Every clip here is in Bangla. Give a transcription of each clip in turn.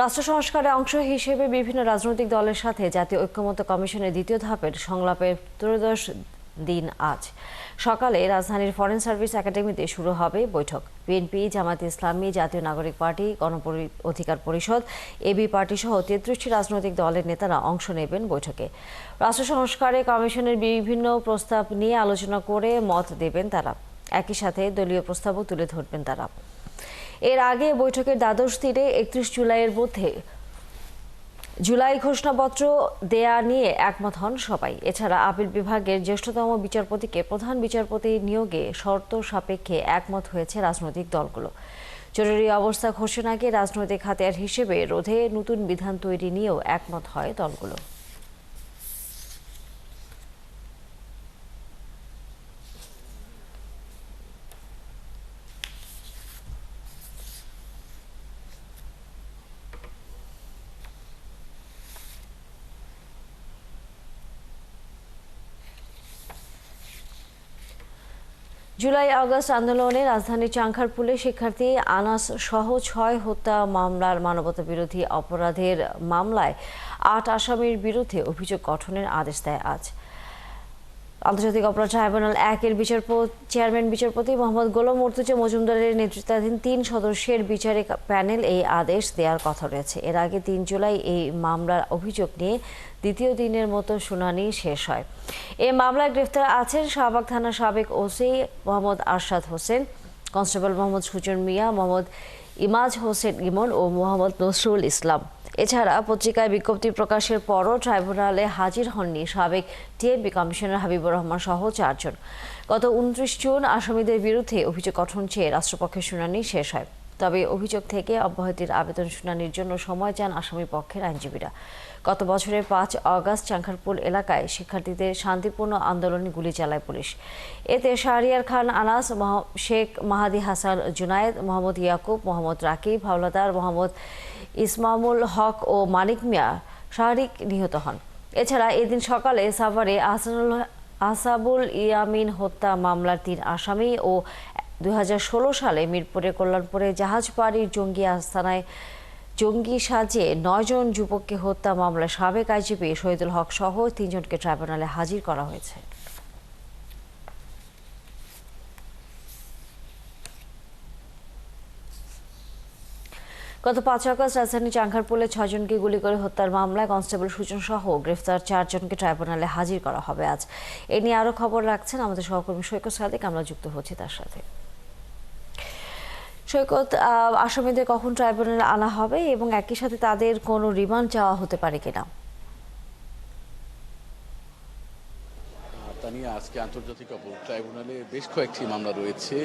রাষ্ট্র সংস্কারের অংশ হিসেবে বিভিন্ন রাজনৈতিক দলের সাথে জাতীয় ঐক্যমত্য কমিশনের দ্বিতীয় ধাপের সংলাপের ত্রয়োদশ দিন আজ সকালে রাজধানীর ফরেন সার্ভিস একাডেমিতে শুরু হবে বৈঠক। বিএনপি, জামায়াতে ইসলামী, জাতীয় নাগরিক পার্টি, অধিকার পরিষদ, এবি পার্টি সহ ৩৩টি রাজনৈতিক দলের নেতারা অংশ নেবেন বৈঠকে। রাষ্ট্র সংস্কারে কমিশনের বিভিন্ন প্রস্তাব নিয়ে আলোচনা করে মত দেবেন তারা। একই সাথে দলীয় প্রস্তাবও তুলে ধরবেন তারা। এর আগে বৈঠকের দ্বাদশ দিনে ৩১ জুলাইয়ের মধ্যে জুলাই ঘোষণাপত্র দেয়া নিয়ে একমত হন সবাই। এছাড়া আপিল বিভাগের জ্যেষ্ঠতম বিচারপতিকে প্রধান বিচারপতি নিয়োগে শর্ত সাপেক্ষে একমত হয়েছে রাজনৈতিক দলগুলো। জরুরি অবস্থা ঘোষণাকে রাজনৈতিক হাতিয়ার হিসেবে রোধে নতুন বিধান তৈরি নিয়েও একমত হয় দলগুলো। জুলাই আগস্ট আন্দোলনে রাজধানীর চাংখারপুলে শিক্ষার্থী আনাস সহ ৬ হত্যা মামলার মানবতাবিরোধী অপরাধের মামলায় ৮ আসামির বিরুদ্ধে অভিযোগ গঠনের আদেশ দেয় আজ আন্তর্জাতিক অপরাধ ট্রাইব্যুনাল ১-এর চেয়ারম্যান বিচারপতি মোহাম্মদ গোলাম মর্তুজা মজুমদারের নেতৃত্বাধীন ৩ সদস্যের বিচারিক প্যানেল এই আদেশ দেওয়ার কথা রয়েছে। এর আগে ৩ জুলাই এই মামলার অভিযোগ নিয়ে দ্বিতীয় দিনের মতো শুনানি শেষ হয়। এই মামলায় গ্রেফতার আছেন শাহবাগ থানার সাবেক ওসি মোহাম্মদ আরশাদ হোসেন, কনস্টেবল মোহাম্মদ সুজন মিয়া, মোহাম্মদ ইমাজ হোসেন ইমন ও মোহাম্মদ নসরুল ইসলাম। এছাড়া পত্রিকায় বিজ্ঞপ্তি প্রকাশের পরও ট্রাইব্যুনালে হাজির হননি সাবেক টিএমপি কমিশনার হাবিবুর রহমান সহ ৪ জন। গত ২৯ জুন আসামিদের বিরুদ্ধে অভিযোগ গঠন চেয়ে রাষ্ট্রপক্ষের শুনানি শেষ হয়। তবে অভিযোগ থেকে অব্যাহতির আবেদন শুনানির জন্য সময় চান আসামি পক্ষের আইনজীবীরা। গত বছরের ৫ আগস্ট চাংখারপুল এলাকায় শিক্ষার্থীদের শান্তিপূর্ণ আন্দোলনে গুলি চালায় পুলিশ। এতে শাহরিয়ার খান আনাস, শেখ মাহাদি হাসান জুনায়েদ, মোহাম্মদ ইয়াকুব, মোহাম্মদ রাকিব হাওলাদার, মোহাম্মদ ইসমামুল হক ও মানিক মিয়া শাহরিক নিহত হন। এছাড়া এদিন সকালে সাভারে আসাবুল ইয়ামিন হত্যা মামলার ৩ আসামি ও ২০১৬ সালে মিরপুরের কল্যাণপুরে জাহাজবাড়ির জঙ্গি আস্তানায় জঙ্গি সাজিয়ে ৯ জন যুবককে হত্যা মামলায় সাবেক আইজিপি শহীদুল হক সহ ৩ জনকে ট্রাইব্যুনালে হাজির করা হয়েছে। গত ৫ আগস্ট রাজধানী চাংখারপুলে ৬ জনকে গুলি করে হত্যার মামলায় কনস্টেবল সুজন সহ গ্রেফতার ৪ জনকে ট্রাইব্যুনালে হাজির করা হবে আজ। এ নিয়ে আরও খবর রাখছেন আমাদের সহকর্মী সৈকত সাদিক। আমরা যুক্ত হচ্ছি তার সাথে। সৈকত, আসামিদের কখন ট্রাইব্যুনালে আনা হবে এবং একই সাথে তাদের কোনো রিমান্ড চাওয়া হতে পারে কিনা? নিয়ে আজকে আন্তর্জাতিক অপরাধ ট্রাইব্যুনালে বেশ কয়েকটি মামলা রয়েছে।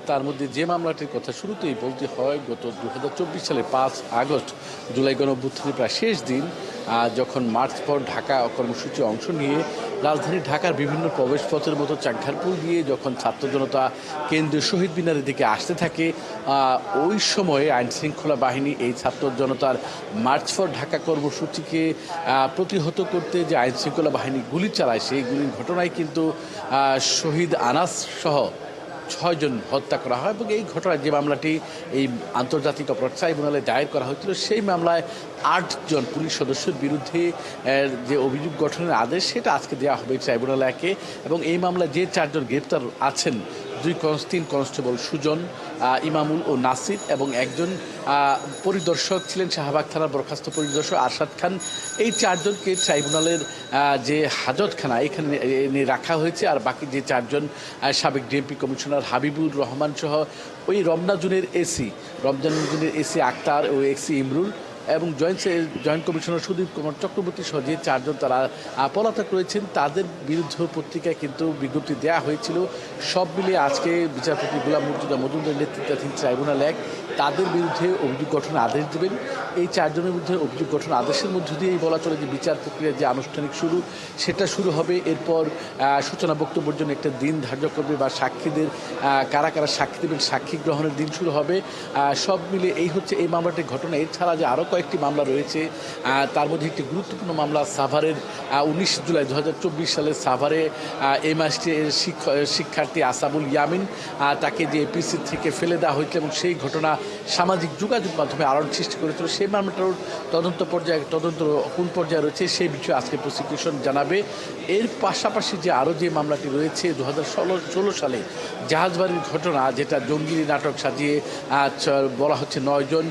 তার মধ্যে যে মামলাটির কথা শুরুতেই বলতে হয়, গত ২০২৪ সালের ৫ আগস্ট জুলাই গণঅভ্যুত্থানের প্রায় শেষ দিন, যখন মার্চ ফর ঢাকা কর্মসূচি অংশ নিয়ে রাজধানী ঢাকার বিভিন্ন প্রবেশপথের মতো চাংখারপুল দিয়ে যখন ছাত্র জনতা কেন্দ্রীয় শহীদ মিনারের দিকে আসতে থাকে, ওই সময়ে আইনশৃঙ্খলা বাহিনী এই ছাত্র জনতার মার্চ ফর ঢাকা কর্মসূচিকে প্রতিহত করতে যে আইনশৃঙ্খলা বাহিনী গুলি চালায়, সেই গুলির ঘটনায় কিন্তু শহীদ আনাস সহ ৬ জন হত্যা করা হয়। এবং এই ঘটনায় যে মামলাটি এই আন্তর্জাতিক অপরাধ ট্রাইব্যুনালে দায়ের করা হয়েছিল, সেই মামলায় ৮ জন পুলিশ সদস্যের বিরুদ্ধে যে অভিযোগ গঠনের আদেশ, সেটা আজকে দেওয়া হবে ট্রাইব্যুনাল ১-এ। এবং এই মামলায় যে ৪ জন গ্রেপ্তার আছেন, ৩ কনস্টেবল সুজন, ইমামুল ও নাসির এবং একজন পরিদর্শক ছিলেন শাহবাগ থানার বরখাস্ত পরিদর্শক আরশাদ খান, এই ৪ জনকে ট্রাইব্যুনালের যে হাজতখানা এখানে এনে রাখা হয়েছে। আর বাকি যে ৪ জন সাবেক ডিএমপি কমিশনার হাবিবুর রহমান সহ ওই রমজান জোনের এসি আক্তার ও এসি ইমরুল এবং জয়েন্ট কমিশনার সুদীপ কুমার চক্রবর্তী সহ যে ৪ জন তারা পলাতক রয়েছেন, তাদের বিরুদ্ধে পত্রিকায় কিন্তু বিজ্ঞপ্তি দেওয়া হয়েছিল। সব মিলিয়ে আজকে বিচারপতি গোলাম মর্তুজা মজুমদারের নেতৃত্বাধীন ট্রাইব্যুনাল ১ তাদের বিরুদ্ধে অভিযোগ গঠনের আদেশ দেবেন। এই ৪ জনের মধ্যে অভিযোগ গঠন আদেশের মধ্য দিয়েই বলা চলে যে বিচার প্রক্রিয়ার যে আনুষ্ঠানিক সেটা শুরু হবে। এরপর সূচনা বক্তব্যের জন্য একটা দিন ধার্য করবে বা সাক্ষীদের কারা কারা সাক্ষী দেবেন, সাক্ষী গ্রহণের দিন শুরু হবে। সব মিলে এই হচ্ছে এই মামলাটির ঘটনা। এছাড়া যে আরও কয়েকটি মামলা রয়েছে। তার মধ্যে একটি গুরুত্বপূর্ণ মামলা সাভারের 19 জুলাই 2024 সালে সাভারে এমআইটি এর শিক্ষার্থী আসাবুল ইয়ামিন তাকে যে এপিসি থেকে ফেলে দেওয়া হয়েছে এবং সেই ঘটনা সামাজিক যোগাযোগ মাধ্যমে আলোড়ন সৃষ্টি করেছিল। সেই মামলাটার তদন্ত কোন পর্যায়ে রয়েছে সেই বিষয়ে আজকে প্রসিকিউশন জানাবে। এর পাশাপাশি যে আরও যে মামলাটি রয়েছে 2016 সালে জাহাজবাড়ির ঘটনা, যেটা জঙ্গি নাটক সাজিয়ে বলা হচ্ছে 9 জন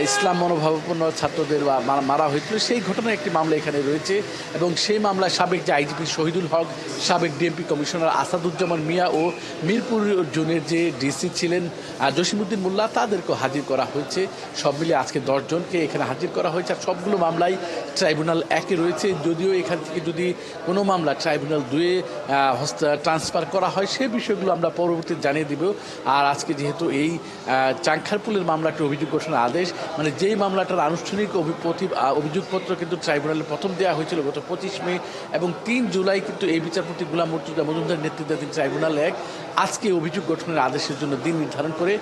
ইসলাম মনোভাবাপন্ন ছাত্রদের মারা হয়েছিল, সেই ঘটনার একটি মামলা এখানে রয়েছে। এবং সেই মামলায় সাবেক যে আইজিপি শহীদুল হক, সাবেক ডিএমপি কমিশনার আসাদুজ্জামান মিয়া ও মিরপুর জোনের যে ডিসি ছিলেন জসিমউদ্দিন মোল্লা, তাদেরকেও হাজির করা হয়েছে। সব মিলিয়ে আজকে 10 জনকে এখানে হাজির করা হয়েছে। আর সবগুলো মামলাই ট্রাইব্যুনাল 1-এ রয়েছে। যদিও এখান থেকে যদি কোনো মামলা ট্রাইব্যুনাল 2-এ ট্রান্সফার করা হয়, সেই বিষয়গুলো আমরা পরবর্তীতে জানিয়ে দিব। আর আজকে যেহেতু এই চাংখারপুলের মামলাটি অভিযোগ গঠনের আদেশ, মানে যেই মামলাটার আনুষ্ঠানিক অভিযোগপত্র কিন্তু ট্রাইব্যুনালে প্রথম দেওয়া হয়েছিল গত 25 মে এবং 3 জুলাই কিন্তু এই বিচারপতি গোলাম মুর্তজা মজুমদার নেতৃত্বাধীন ট্রাইব্যুনাল 1 আজকে অভিযোগ গঠনের আদেশের জন্য দিন নির্ধারণ করে।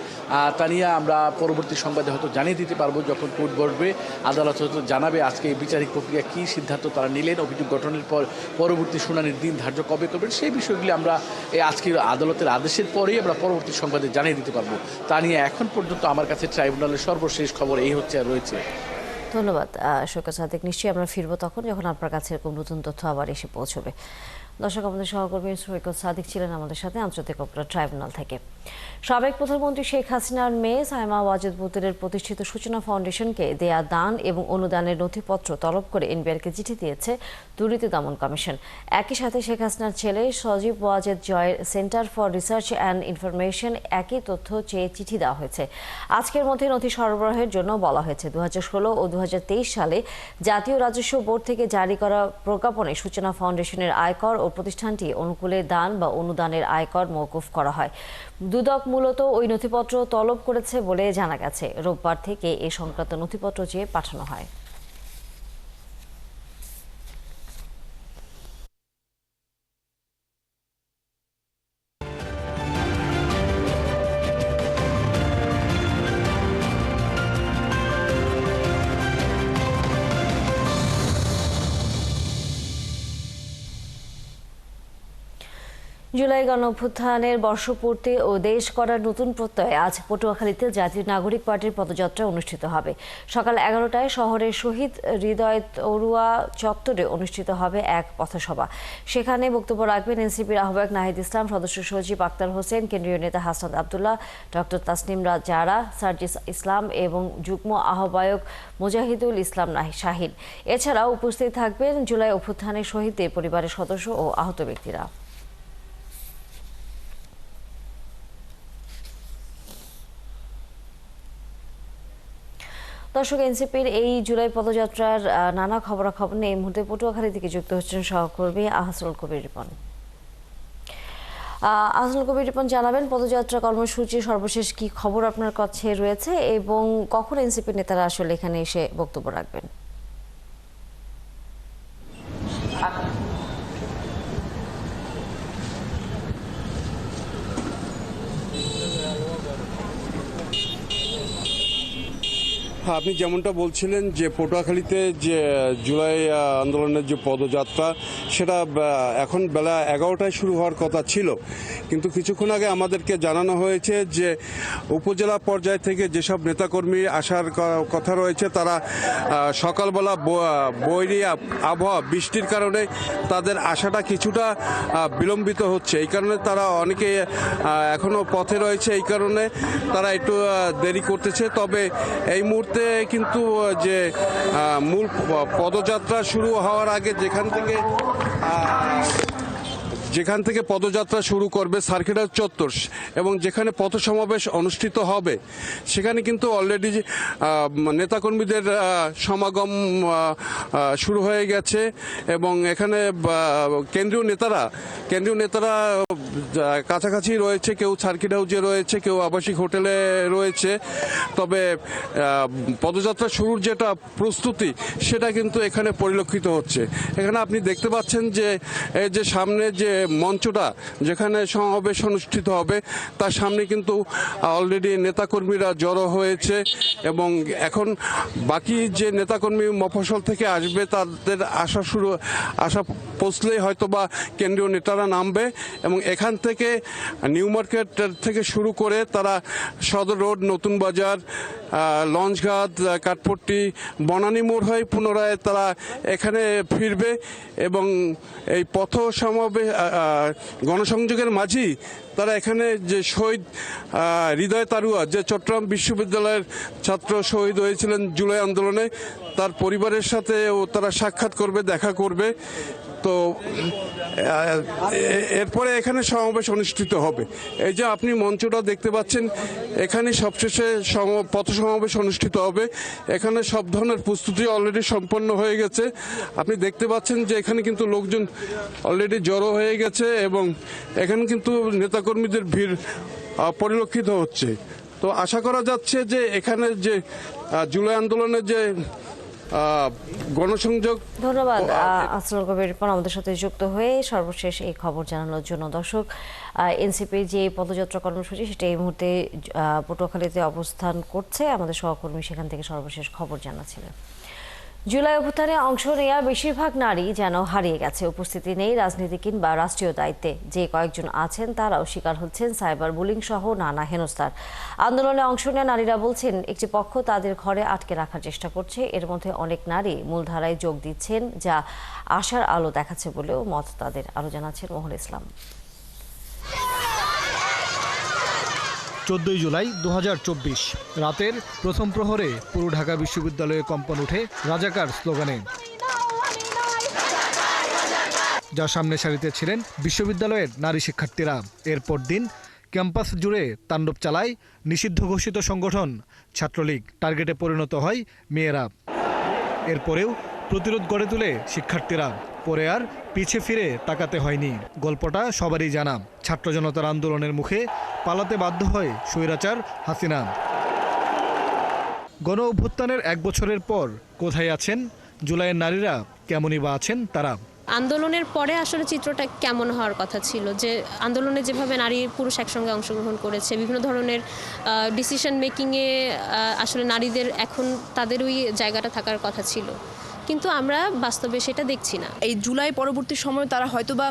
তা নিয়ে আমরা পরবর্তী সংবাদে হয়তো জানিয়ে দিতে পারবো, যখন কোর্ট বসবে আদালত হয়তো জানাবে আজকে এই বিচারিক প্রক্রিয়া কী সিদ্ধান্ত তারা নিলেন, অভিযোগ গঠনের পর পরবর্তী শুনানির দিন ধার্য কবে করবেন, সেই বিষয়গুলি আমরা এই আজকের আদালতের আদেশের পরেই আমরা পরবর্তী সংবাদে জানিয়ে দিতে পারবো। তা নিয়ে এখন পর্যন্ত আমার কাছে ট্রাইব্যুনালের সর্বশেষ খবর এই হচ্ছে আর রয়েছে। ধন্যবাদ শৌকত সাদিক। নিশ্চয়ই আমরা ফিরবো তখন যখন আপনার কাছে এরকম নতুন তথ্য আবার এসে পৌঁছবে। দর্শক, আমাদের সহকর্মী শৌকত সাদিক ছিলেন আমাদের সাথে আন্তর্জাতিক অপরাধ ট্রাইব্যুনাল থেকে। সাবেক প্রধানমন্ত্রী শেখ হাসিনার মেয়ে সাইমা ওয়াজেদ পুতুলের প্রতিষ্ঠিত সূচনা ফাউন্ডেশনকে দেয়া দান এবং অনুদানের নথিপত্র তলব করে এনবিআরকে চিঠি দিয়েছে দুর্নীতি দমন কমিশন। একই সাথে শেখ হাসিনার ছেলে সজীব ওয়াজেদ জয়ের centre for research and information একই তথ্য চেয়ে চিঠি দেওয়া হয়েছে। আজকের মধ্যে নথি সরবরাহের জন্য বলা হয়েছে। 2016 ও 2023 সালে জাতীয় রাজস্ব বোর্ড থেকে জারি করা প্রজ্ঞাপনে সূচনা ফাউন্ডেশনের আয়কর ও প্রতিষ্ঠানটি অনুকূলে দান বা অনুদানের আয়কর মওকুফ করা হয়। দুদক মূলত ওই নথিপত্র তলব করেছে বলে জানা গেছে। রোববার থেকে এ সংক্রান্ত নথিপত্র চেয়ে পাঠানো হয়। জুলাই গণঅভ্যুত্থানের বর্ষপূর্তি ও দেশ করার নতুন প্রত্যয়ে আজ পটুয়াখালীতে জাতীয় নাগরিক পার্টির পদযাত্রা অনুষ্ঠিত হবে। সকাল 11টায় শহরের শহীদ হৃদয় তরুয়া চত্বরে অনুষ্ঠিত হবে এক পথসভা। সেখানে বক্তব্য রাখবেন এনসিপির আহ্বায়ক নাহিদ ইসলাম, সদস্য সচিব আক্তার হোসেন, কেন্দ্রীয় নেতা হাসনাত আবদুল্লাহ, ডক্টর তাসনিম জারা, সার্জিস ইসলাম এবং যুগ্ম আহ্বায়ক মুজাহিদুল ইসলাম শাহিন। এছাড়াও উপস্থিত থাকবেন জুলাই অভ্যুত্থানের শহীদদের পরিবারের সদস্য ও আহত ব্যক্তিরা। দর্শক, এনসিপির এই জুলাই পদযাত্রার নানা খবরাখবর নিয়ে এই মুহূর্তে পটুয়াখালী থেকে যুক্ত হচ্ছেন সহকর্মী আহসানুল কবির রিপন। আহসানুল কবির রিপন, জানাবেন পদযাত্রা কর্মসূচির সর্বশেষ কি খবর আপনার কাছে রয়েছে এবং কখন এনসিপির নেতারা আসলে এখানে এসে বক্তব্য রাখবেন? আপনি যেমনটা বলছিলেন যে পটুয়াখালীতে যে জুলাই আন্দোলনের যে পদযাত্রা, সেটা এখন বেলা 11টায় শুরু হওয়ার কথা ছিল, কিন্তু কিছুক্ষণ আগে আমাদেরকে জানানো হয়েছে যে উপজেলা পর্যায় থেকে যেসব নেতাকর্মী আসার কথা রয়েছে তারা সকালবেলা বৈরী আবহাওয়া বৃষ্টির কারণে তাদের আসাটা কিছুটা বিলম্বিত হচ্ছে। এই কারণে তারা অনেকে এখনও পথে রয়েছে, এই কারণে তারা একটু দেরি করতেছে। তবে এই মুহূর্তে কিন্তু যে মূল পদযাত্রা শুরু হওয়ার আগে যেখান থেকে পদযাত্রা শুরু করবে সার্কিটার চত্বর এবং যেখানে পথ সমাবেশ অনুষ্ঠিত হবে, সেখানে কিন্তু অলরেডি নেতাকর্মীদের সমাগম শুরু হয়ে গেছে এবং এখানে কেন্দ্রীয় নেতারা কাছাকাছি রয়েছে, কেউ সার্কিট হাউসে রয়েছে, কেউ আবাসিক হোটেলে রয়েছে। তবে পদযাত্রা শুরুর যেটা প্রস্তুতি, সেটা কিন্তু এখানে পরিলক্ষিত হচ্ছে। এখানে আপনি দেখতে পাচ্ছেন যে এই যে সামনে যে মঞ্চটা যেখানে সমাবেশ অনুষ্ঠিত হবে তার সামনে কিন্তু অলরেডি নেতাকর্মীরা জড়ো হয়েছে এবং এখন বাকি যে নেতাকর্মী মফস্বল থেকে আসবে তাদের আসা পৌঁছলেই হয়তো বা কেন্দ্রীয় নেতারা নামবে এবং এখান থেকে নিউ মার্কেট থেকে শুরু করে তারা সদর রোড, নতুন বাজার, লঞ্চঘাট, কাঠপট্টি, বনানী মোড় হয়ে পুনরায় তারা এখানে ফিরবে এবং এই পথ সমাবেশ গণসংযোগের মাঝেই তারা এখানে যে শহীদ হৃদয় তারুয়া, যে চট্টগ্রাম বিশ্ববিদ্যালয়ের ছাত্র শহীদ হয়েছিলেন জুলাই আন্দোলনে, তার পরিবারের সাথেও তারা সাক্ষাৎ করবে, দেখা করবে। তো এরপরে এখানে সমাবেশ অনুষ্ঠিত হবে। এই যে আপনি মঞ্চটা দেখতে পাচ্ছেন, এখানে সবশেষে পথ সমাবেশ অনুষ্ঠিত হবে। এখানে সব ধরনের প্রস্তুতি অলরেডি সম্পন্ন হয়ে গেছে। আপনি দেখতে পাচ্ছেন যে এখানে কিন্তু লোকজন অলরেডি জড়ো হয়ে গেছে এবং এখানে কিন্তু নেতাকর্মীদের ভিড় পরিলক্ষিত হচ্ছে। তো আশা করা যাচ্ছে যে এখানে যে জুলাই আন্দোলনের যে গণসংযোগ। ধন্যবাদ আসল কবির রিপন আমাদের সাথে যুক্ত হয়ে সর্বশেষ এই খবর জানানোর জন্য। দর্শক, এনসিপি যে পদযাত্রা কর্মসূচি সেটা এই মুহূর্তে পটুয়াখালীতে অবস্থান করছে। আমাদের সহকর্মী সেখান থেকে সর্বশেষ খবর জানাচ্ছিলেন। জুলাই অভ্যুত্থানে অংশ নেওয়া বেশিরভাগ নারী যেন হারিয়ে গেছে, উপস্থিতি নেই রাজনীতি কিংবা রাষ্ট্রীয় দায়িত্বে। যে কয়েকজন আছেন তারাও শিকার হচ্ছেন সাইবার বুলিং সহ নানা হেনস্থার। আন্দোলনে অংশ নেওয়া নারীরা বলছেন একটি পক্ষ তাদের ঘরে আটকে রাখার চেষ্টা করছে। এর মধ্যে অনেক নারী মূলধারায় যোগ দিচ্ছেন, যা আশার আলো দেখাচ্ছে বলেও মত তাদের। আরো জানাচ্ছেন মোহন ইসলাম। 14 জুলাই 2024 রাতের প্রথম প্রহরে পুরো ঢাকা বিশ্ববিদ্যালয়ে কম্পন ওঠে রাজাকার স্লোগানে, যার সামনে সারিতে ছিলেন বিশ্ববিদ্যালয়ের নারী শিক্ষার্থীরা। এরপর দিন ক্যাম্পাস জুড়ে তাণ্ডব চালায় নিষিদ্ধ ঘোষিত সংগঠন ছাত্রলীগ। টার্গেটে পরিণত হয় মেয়েরা। এরপরেও প্রতিরোধ গড়ে তুলে শিক্ষার্থীরা। পরে আর পিছে ফিরে তাকাতে হয়নি। গল্পটা সবারই জানা। ছাত্র জনতার আন্দোলনের মুখে পালাতে বাধ্য হয় স্বৈরাচার হাসিনা। গণ অভ্যুত্থানের 1 বছরের পর কোথায় আছেন জুলাইয়ের নারীরা? কেমনই বা আছেন তারা? আন্দোলনের পরে আসলে চিত্রটা কেমন হওয়ার কথা ছিল, যে আন্দোলনে যেভাবে নারী পুরুষ একসঙ্গে অংশগ্রহণ করেছে, বিভিন্ন ধরনের ডিসিশন মেকিংয়ে আসলে নারীদের এখন তাদের ওই জায়গাটা থাকার কথা ছিল, কিন্তু আমরা বাস্তবে সেটা দেখছি না। এই জুলাই পরবর্তী সময়ে তারা হয়তো বা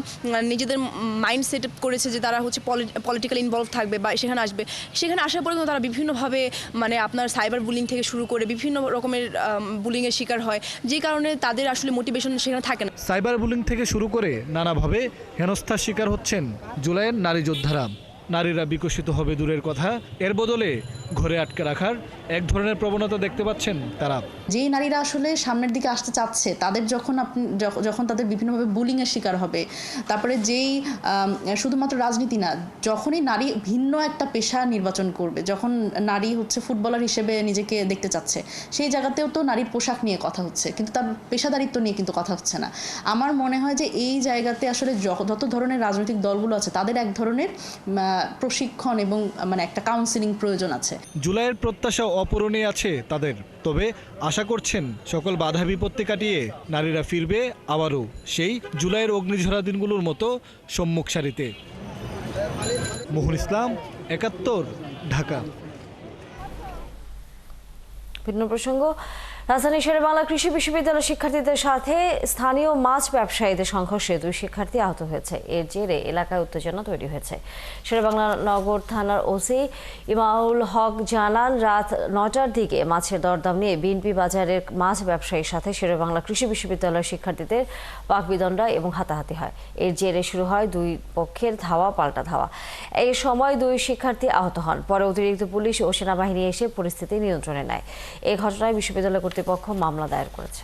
নিজেদের মাইন্ড সেট আপ করেছে যে তারা হচ্ছে পলিটিক্যাল ইনভলভ থাকবে বা সেখানে আসবে। সেখানে আসার পরে কিন্তু তারা বিভিন্নভাবে আপনার সাইবার বুলিং থেকে শুরু করে বিভিন্ন রকমের বুলিংয়ের শিকার হয়, যে কারণে তাদের আসলে মোটিভেশন সেখানে থাকে না। সাইবার বুলিং থেকে শুরু করে নানাভাবে হেনস্থার শিকার হচ্ছেন জুলাইয়ের নারী যোদ্ধারা। নারীরা বিকশিত হবে দূরের কথা, এর বদলে ঘরে আটকে রাখার এক ধরনের প্রবণতা দেখতে পাচ্ছেন তারা। যেই নারীরা আসলে সামনের দিকে আসতে চাচ্ছে তাদের যখন তাদের বিভিন্নভাবে বুলিংয়ের শিকার হবে, তারপরে যেই শুধুমাত্র রাজনীতি না, যখনই নারী ভিন্ন একটা পেশা নির্বাচন করবে, যখন নারী হচ্ছে ফুটবলার হিসেবে নিজেকে দেখতে চাচ্ছে, সেই জায়গাতেও তো নারীর পোশাক নিয়ে কথা হচ্ছে, কিন্তু তার পেশাদারিত্ব নিয়ে কিন্তু কথা হচ্ছে না। আমার মনে হয় যে এই জায়গাতে আসলে যত ধরনের রাজনৈতিক দলগুলো আছে তাদের এক ধরনের প্রশিক্ষণ এবং একটা কাউন্সিলিং প্রয়োজন আছে। জুলাইয়ের প্রত্যাশা অপূরণীয় আছে তাদের, তবে আশা করছেন সকল বাধা বিপত্তি কাটিয়ে নারীরা ফিরবে আবারও সেই জুলাইয়ের অগ্নিঝরা দিনগুলোর মতো সম্মুখ সারিতে। মোহন ইসলাম, 71, ঢাকা। ভিন্ন প্রসঙ্গ, রাজধানীর শেরেবাংলা কৃষি বিশ্ববিদ্যালয়ের শিক্ষার্থীদের সাথে স্থানীয় মাছ ব্যবসায়ীদের সংঘর্ষে 2 শিক্ষার্থী আহত হয়েছে। এর জেরে এলাকায় উত্তেজনা তৈরি হয়েছে। শেরেবাংলা নগর থানার ওসি ইমাউল হক জানান, রাত 9টার দিকে মাছের দরদাম নিয়ে বিএনপি বাজারের মাছ ব্যবসায়ীর সাথে শেরেবাংলা কৃষি বিশ্ববিদ্যালয়ের শিক্ষার্থীদের বাকবিতণ্ডা এবং হাতাহাতি হয়। এর জেরে শুরু হয় 2 পক্ষের ধাওয়া পাল্টা ধাওয়া। এই সময় 2 শিক্ষার্থী আহত হন। পরে অতিরিক্ত পুলিশ ও সেনাবাহিনী এসে পরিস্থিতি নিয়ন্ত্রণে নেয়। এই ঘটনায় বিশ্ববিদ্যালয় কর্তৃপক্ষ মামলা দায়ের করেছে।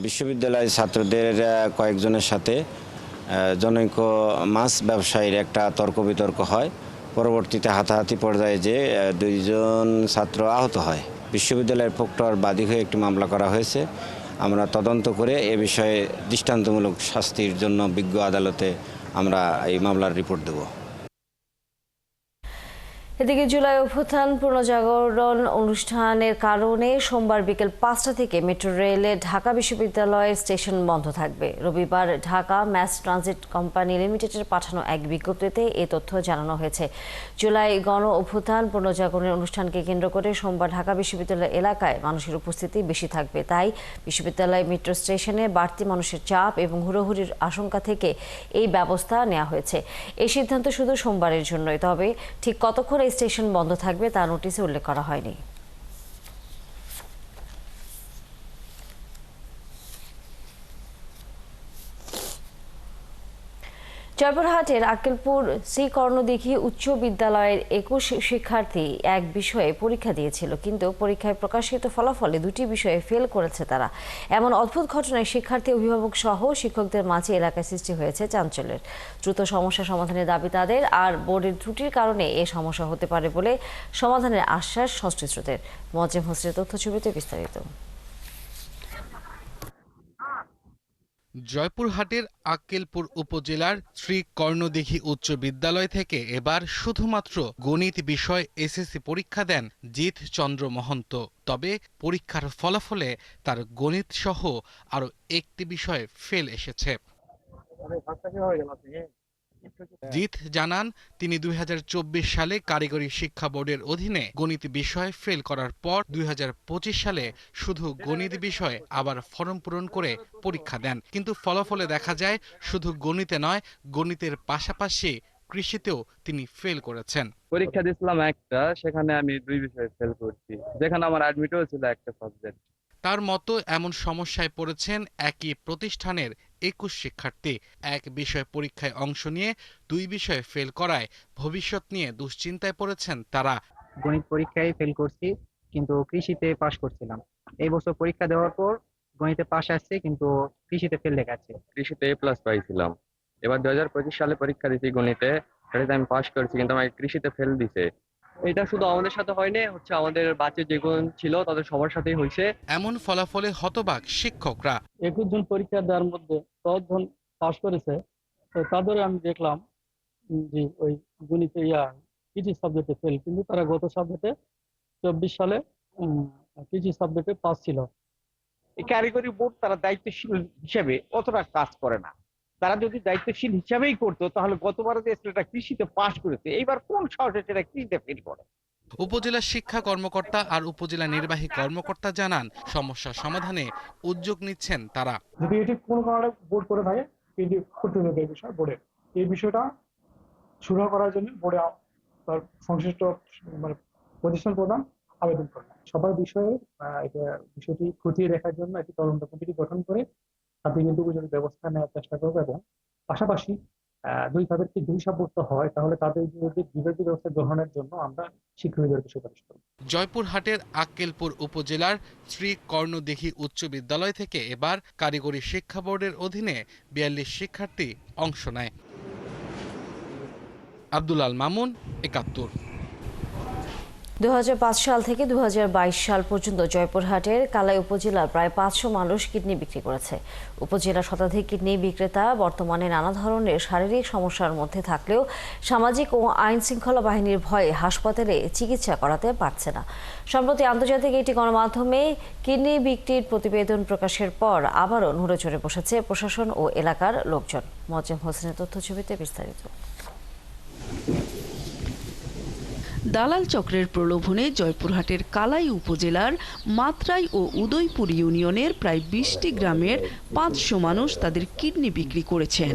বিশ্ববিদ্যালয়ের ছাত্রদের কয়েকজনের সাথে জনৈক মাছ ব্যবসায়ীর একটা তর্ক বিতর্ক হয়। পরবর্তীতে হাতাহাতি পর্যায়ে যে 2 জন ছাত্র আহত হয়। বিশ্ববিদ্যালয়ের প্রক্টর বাদী হয়ে একটি মামলা করা হয়েছে। আমরা তদন্ত করে এ বিষয়ে দৃষ্টান্তমূলক শাস্তির জন্য বিজ্ঞ আদালতে আমরা এই মামলার রিপোর্ট দেব। এদিকে জুলাই অভ্যুত্থান পুনর্জাগরণ অনুষ্ঠানের কারণে সোমবার বিকেল 5টা থেকে মেট্রো রেলে ঢাকা বিশ্ববিদ্যালয় স্টেশন বন্ধ থাকবে। রবিবার ঢাকা ম্যাস ট্রানজিট কোম্পানি লিমিটেডের পাঠানো এক বিজ্ঞপ্তিতে এ তথ্য জানানো হয়েছে। জুলাই গণ অভ্যুত্থান পুনর্জাগরণের অনুষ্ঠানকে কেন্দ্র করে সোমবার ঢাকা বিশ্ববিদ্যালয় এলাকায় মানুষের উপস্থিতি বেশি থাকবে। তাই বিশ্ববিদ্যালয় মেট্রো স্টেশনে বাড়তি মানুষের চাপ এবং হুড়োহুড়ির আশঙ্কা থেকে এই ব্যবস্থা নেওয়া হয়েছে। এই সিদ্ধান্ত শুধু সোমবারের জন্যই, তবে ঠিক কতক্ষণ এই স্টেশন বন্ধ থাকবে তা নোটিশে উল্লেখ করা হয়নি। জয়পুরহাটের আক্কেলপুর সি কর্ণদিঘি উচ্চ বিদ্যালয়ের 21 শিক্ষার্থী এক বিষয়ে পরীক্ষা দিয়েছিল, কিন্তু পরীক্ষায় প্রকাশিত ফলাফলে দুটি বিষয়ে ফেল করেছে তারা। এমন অদ্ভুত ঘটনায় শিক্ষার্থী, অভিভাবক সহ শিক্ষকদের মাঝে এলাকায় সৃষ্টি হয়েছে চাঞ্চল্যের। দ্রুত সমস্যা সমাধানের দাবি তাদের, আর বোর্ডের ত্রুটির কারণে এ সমস্যা হতে পারে বলে সমাধানের আশ্বাস সংশ্লিষ্টদের। মোয়াজ্জেম হোসেনের তথ্যছবিতে বিস্তারিত। জয়পুরহাটের আক্কেলপুর উপজেলার শ্রী কর্ণদিঘি উচ্চ বিদ্যালয় থেকে এবার শুধুমাত্র গণিত বিষয় এসএসসি পরীক্ষা দেন জিৎ চন্দ্র মহন্ত। তবে পরীক্ষার ফলাফলে তার গণিত সহ আরও একটি বিষয়ে ফেল এসেছে। জিৎ জানান, তিনি 2024 সালে কারিগরি শিক্ষা বোর্ডের অধীনে গণিত বিষয়ে ফেল করার পর 2025 সালে শুধু গণিত বিষয়ে আবার ফর্ম পূরণ করে পরীক্ষা দেন, কিন্তু ফলাফলে দেখা যায় শুধু গণিতে নয়, গণিতের পাশাপাশি কৃষিতেও তিনি ফেল করেছেন। পরীক্ষা দিয়েছিলাম একটা, সেখানে আমি 2 বিষয়ে ফেল করছি, যেখানে আমার অ্যাডমিটও ছিল একটা সাবজেক্ট। তার মতো এমন সমস্যায় পড়েছেন একই প্রতিষ্ঠানের 21 শিক্ষার্থী। এক বিষয় পরীক্ষায় অংশ নিয়ে 2 বিষয়ে ফেল করায় ভবিষ্যৎ নিয়ে দুশ্চিন্তায় পড়েছেন তারা। গণিত পরীক্ষায় ফেল করছি, কিন্তু কৃষিতে পাশ করছিলাম। এই বছর পরীক্ষা দেওয়ার পর গণিতে পাশ আসছে, কিন্তু কৃষিতে ফেল দেখাচ্ছে। কৃষিতে A+ পাইছিলাম, এবার 2025 সালে পরীক্ষা দিয়েছি গণিতে, সেটাতে আমি পাশ করছি, কিন্তু আমার কৃষিতে ফেল দিছে। এটা শুধু আমাদের সাথে হয়নি, আমাদের বাচ্চা যেগুলো ছিল তাদের সবার সাথেই হয়েছে। এমন ফলাফলে হতবাক শিক্ষকরা। 21 জন পরীক্ষা দেওয়ার মধ্যে 10 জন পাস করেছে, তো তাদের আমি দেখলাম যে ওই গণিতে কৃষি সাবজেক্টে ফেল, কিন্তু তারা গত সাবজেক্টে 24 সালে কৃষি সাবজেক্টে পাস ছিল। এই কারিগরি বোর্ড তারা দায়িত্বশীল হিসেবে অতটা কাজ করে না। তারা যদি দায়িত্বশীল হিসাবেই করতো, তাহলে গতবারে যে ছেলেটা কৃষিতে পাশ করেছে, এইবার কোন সাহসে সেটা কৃষিতে ফেল করে? উপজেলা শিক্ষা কর্মকর্তা আর উপজেলা নির্বাহী কর্মকর্তা জানান, সমস্যা সমাধানে উদ্যোগ নিচ্ছেন তারা। যদি এটি কোনো কারণে বোর্ড করে থাকে, এটি কর্তৃপক্ষের বিষয়, বোর্ডের এই বিষয়টা সুরাহা করার জন্য বোর্ডে তার সংশ্লিষ্ট প্রতিষ্ঠান প্রধান আবেদন করবেন। সবার বিষয়ে বিষয়টি খতিয়ে দেখার জন্য একটি তদন্ত কমিটি গঠন করে তাদের কিন্তু উপযুক্ত ব্যবস্থা নেওয়ার চেষ্টা করবে, এবং পাশাপাশি তাদেরকে দোষী সাব্যস্ত হয় তাহলে তাদের বিরুদ্ধে বিভাগীয় ব্যবস্থা গ্রহণের জন্য আমরা শিক্ষকদেরকে সুপারিশ করব। জয়পুরহাটের আক্কেলপুর উপজেলার শ্রী কর্ণদিঘি উচ্চ বিদ্যালয় থেকে এবার কারিগরি শিক্ষা বোর্ডের অধীনে 42 শিক্ষার্থী অংশ নেয়। আব্দুল আল মামুন, ৭১। 2005 সাল থেকে 2022 সাল পর্যন্ত জয়পুরহাটের কালাই উপজেলার প্রায় 500 মানুষ কিডনি বিক্রি করেছে। উপজেলার শতাধিক কিডনি বিক্রেতা বর্তমানে নানা ধরনের শারীরিক সমস্যার মধ্যে থাকলেও সামাজিক ও আইন শৃঙ্খলা বাহিনীর ভয়ে হাসপাতালে চিকিৎসা করাতে পারছে না। সম্প্রতি আন্তর্জাতিক একটি গণমাধ্যমে কিডনি বিক্রির প্রতিবেদন প্রকাশের পর আবারও নড়েচড়ে বসেছে প্রশাসন ও এলাকার লোকজন। মোয়াজ্জেম হোসেনের তথ্যছবিতে বিস্তারিত। দালাল চক্রের প্রলোভনে জয়পুরহাটের কালাই উপজেলার মাত্রাই ও উদয়পুর ইউনিয়নের প্রায় 20টি গ্রামের 500 মানুষ তাদের কিডনি বিক্রি করেছেন।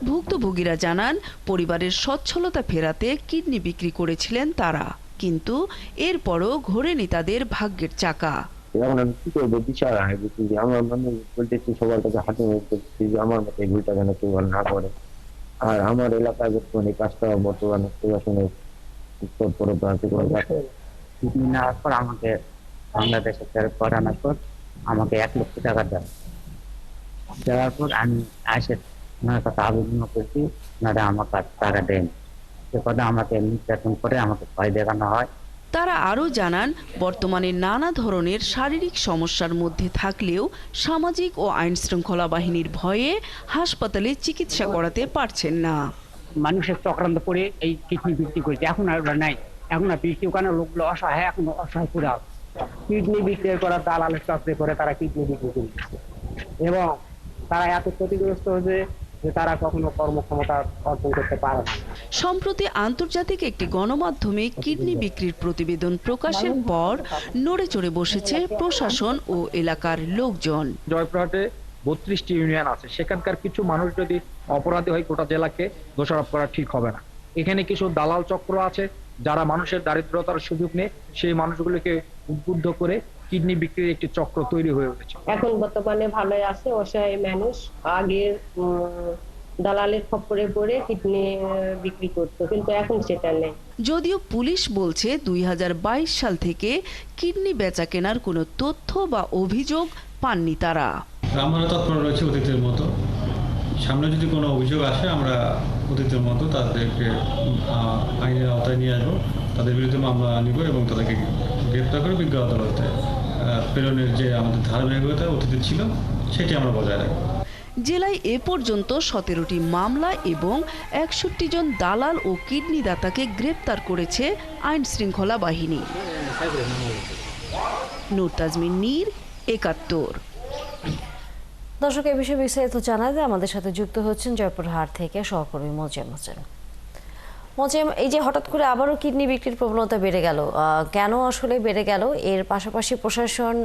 ভুক্তভোগীরা জানান, পরিবারের সচ্ছলতা ফেরাতে কিডনি বিক্রি করেছিলেন তারা, কিন্তু এরপরও ঘোরেনি তাদের ভাগ্যের চাকা। এখন আমি কি করবো, বিচার আমার মানে বলতেছি সবার কাছে হাতে বলতেছি যে আমার মতো এই ভুলটা যেন কেউ না করে। আর আমার এলাকায় বর্তমানে কাজটা বর্তমানে প্রশাসনের নেওয়ার পর আমাকে বাংলাদেশে ফেরত পাঠানোর পর আমাকে 1 লক্ষ টাকা দেওয়ার পর আমি আসে ওনার কাছে আবেদন করছি, ওনারা আমার কাছে টাকা দেন। সে কথা আমাকে নির্যাতন করে, আমাকে ভয় দেখানো হয়। তারা আরও জানান, বর্তমানে নানা ধরনের শারীরিক সমস্যার মধ্যে থাকলেও সামাজিক ও আইন শৃঙ্খলা বাহিনীর ভয়ে হাসপাতালে চিকিৎসা করাতে পারছেন না। মানুষের চক্রান্ত করে এই কিডনি বিক্রি করেছে। এখন আর ওরা নাই, এখন আর বিক্রি ওখানে লোকগুলো অসহায়, এখন অসহায় পুরা কিডনি বিক্রি করা দালালের চক্রে করে তারা কিডনি বিক্রি করে দিচ্ছে এবং তারা এত ক্ষতিগ্রস্ত হয়েছে যে তারা কখনো কর্মক্ষমতা অর্জন করতে পারে না। সম্প্রতি আন্তর্জাতিক একটি গণমাধ্যমে কিডনি বিক্রির প্রতিবেদন প্রকাশের পর নড়ে চড়ে বসেছে প্রশাসন ও এলাকার লোকজন। জয়পুরহাটে 32টি ইউনিয়ন আছে, সেখানকার কিছু মানুষ যদি অপরাধী হয় গোটা জেলাকে দোষারোপ করা ঠিক হবে না। এখানে কিছু দালাল চক্র আছে যারা মানুষের দারিদ্রতার সুযোগ নেয়, সেই মানুষগুলোকে উদ্বুদ্ধ করে কিডনি বিক্রির একটি চক্র তৈরি হয়ে উঠেছে। এখন বর্তমানে ভালোই আছে, অসহায় মানুষ আগের দালালের খপ্পরে পড়ে কিডনি বিক্রি করতো, কিন্তু এখন সেটা নেই। যদিও পুলিশ বলছে 2022 সাল থেকে কিডনি বেচা কেনার কোনো তথ্য বা অভিযোগ পাননি তারা। আমরা তৎপর রয়েছে অতীতের মতো, সামনে যদি কোনো অভিযোগ আসে আমরা অতীতের মতো তাদেরকে আইনের আওতায় নিয়ে আসবো, তাদের বিরুদ্ধে মামলা নিব এবং তাদেরকে গ্রেপ্তার করে বিজ্ঞ আদালতে প্রেরণের যে আমাদের ধারাবাহিকতা অতীতে ছিল সেটি আমরা বজায় রাখবো। জেলায় এ পর্যন্ত 17টি মামলা এবং 61 জন দালাল ও কিডনি দাতাকে গ্রেপ্তার করেছে আইন শৃঙ্খলা বাহিনী। নূর তাজমিন নীর, 71। দর্শক, এই বিষয়ে বিস্তারিত জানাতে আমাদের সাথে যুক্ত হচ্ছেন জয়পুরহাট থেকে সহকর্মী মোজেম হোসেন। মোজেম, এই যে হঠাৎ করে আবারও কিডনি বিক্রির প্রবণতা বেড়ে গেল, কেন আসলে বেড়ে গেল? এর পাশাপাশি প্রশাসন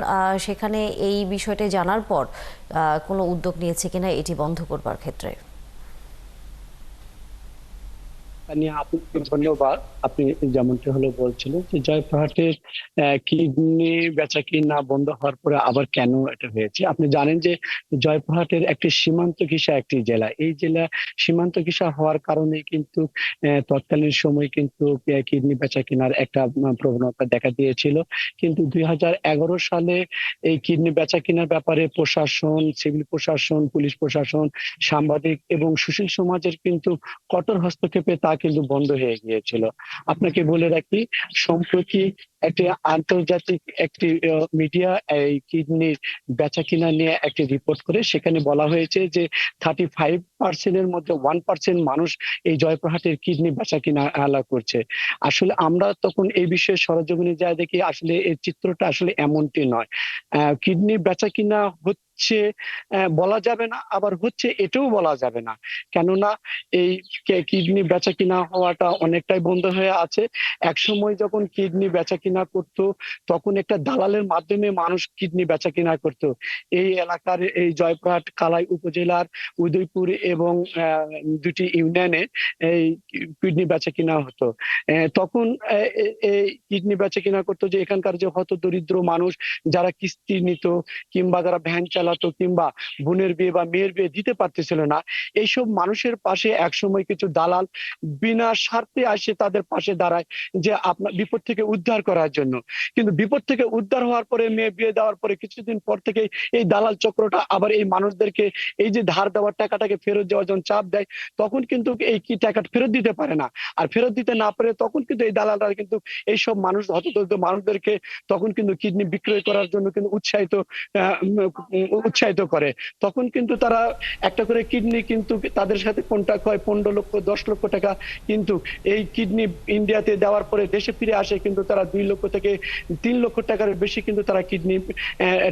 সেখানে এই বিষয়টি জানার পর কোনো উদ্যোগ নিয়েছে কিনা এটি বন্ধ করবার ক্ষেত্রে? ধন্যবাদ। আপনি যেমনটি হলো বলছিলেন যে জয়পুরহাটের কিডনি বেচা কিনা বন্ধ হওয়ার পরে আবার কেন এটা হয়েছে। আপনি জানেন যে জয়পুরহাটের একটি সীমান্ত ঘেঁষা একটি জেলা, এই জেলা সীমান্ত ঘেঁষা হওয়ার কারণে কিন্তু তৎকালীন সময় কিন্তু কিডনি বেচা কেনার একটা প্রবণতা দেখা দিয়েছিল, কিন্তু 2011 সালে এই কিডনি বেচা কেনার ব্যাপারে প্রশাসন, সিভিল প্রশাসন, পুলিশ প্রশাসন, সাংবাদিক এবং সুশীল সমাজের কিন্তু কঠোর হস্তক্ষেপে তা কিন্তু বন্ধ হয়ে গিয়েছিল। আপনাকে বলে রাখি, সম্প্রতি একটি আন্তর্জাতিক একটি মিডিয়া এই কিডনির বেচা কিনা নিয়ে একটি রিপোর্ট করে সেখানে বলা হয়েছে যে 35%-এর মধ্যে 1% মানুষ এই জয়পুরহাটের কিডনি বেচা কিনা করছে। আসলে আমরা তখন এই বিষয়ে সরজমিনে যা দেখি, আসলে এই চিত্রটা আসলে এমনটি নয়। কিডনি বেচা কিনা হচ্ছে বলা যাবে না, আবার হচ্ছে এটাও বলা যাবে না, কেননা এই কিডনি বেচা কিনা হওয়াটা অনেকটাই বন্ধ হয়ে আছে। এক সময় যখন কিডনি বেচা কিনা করতো তখন একটা দালালের মাধ্যমে মানুষ কিডনি বেচা কিনা করতো। এই এলাকার এই জয়পুরহাট কালাই উপজেলার উদয়পুর এবং দুটি ইউনিয়নে এই কিডনি বেচা কিনা হতো। তখন এই কিডনি বেচা কিনা করতো যে এখানকার যে হত দরিদ্র মানুষ যারা কিস্তি নিত কিংবা যারা ভ্যান চালাতো কিংবা বোনের বিয়ে বা মেয়ের বিয়ে দিতে পারতেছিল না, এইসব মানুষের পাশে একসময় কিছু দালাল বিনা স্বার্থে আসে তাদের পাশে দাঁড়ায় যে আপনার বিপদ থেকে উদ্ধার করার জন্য। কিন্তু বিপদ থেকে উদ্ধার হওয়ার পরে, মেয়ে বিয়ে দেওয়ার পরে কিছুদিন পর থেকে এই দালাল চক্রটা আবার এই মানুষদেরকে এই যে ধার দেওয়ার টাকাটাকে ফেরত দেওয়ার জন্য চাপ দেয়, তখন কিন্তু এই কি টাকাটা ফেরত দিতে পারে না। আর ফেরত দিতে না পারে তখন কিন্তু এই দালালরা কিন্তু এইসব মানুষ হতদরিদ্র মানুষদেরকে তখন কিন্তু কিডনি বিক্রয় করার জন্য কিন্তু উৎসাহিত করে। তখন কিন্তু তারা একটা করে কিডনি কিন্তু তাদের সাথে কন্ট্যাক্ট হয় 15 লক্ষ 10 লক্ষ টাকা, কিন্তু এই কিডনি ইন্ডিয়াতে দেওয়ার পরে দেশে ফিরে আসে কিন্তু তারা 2 লক্ষ থেকে 3 লক্ষ টাকার বেশি কিন্তু তারা কিডনি